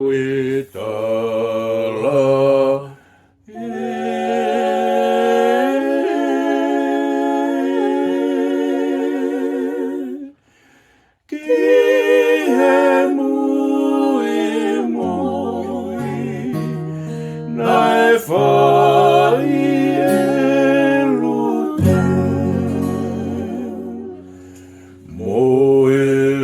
Uitala Kihe mui mui Nai whai e lute Moelea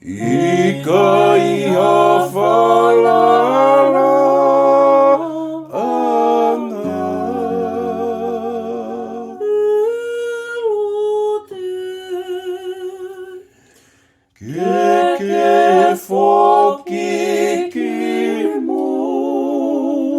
Ika iha whalala anga Ke whoki ki moape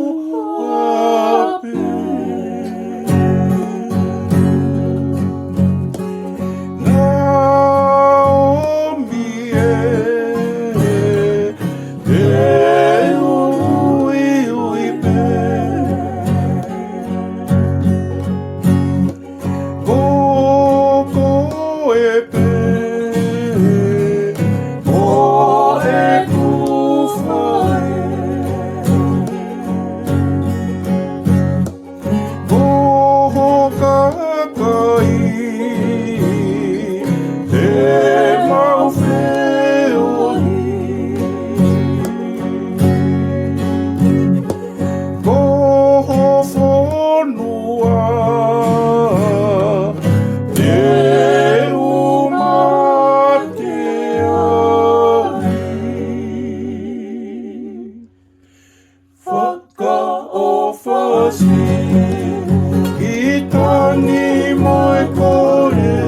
Itani mai kore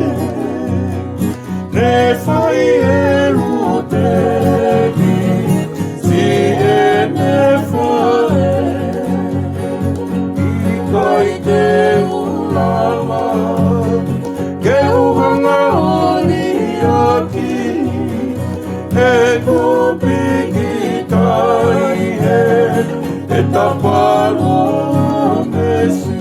Ne whai e ruteki Si e ne whae Ika i te ulama Ke uhanga oni aki E kupi ki tai he E taparo mesi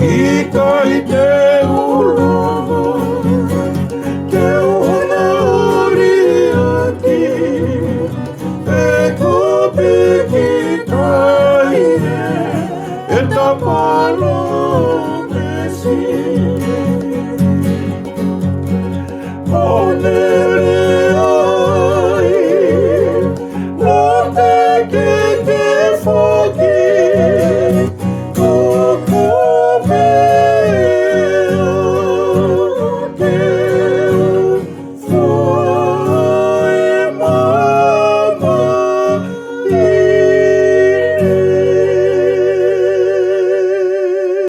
Ika i te ulama, te ona ori aki, e kupi ki taine, e tapalo mesi.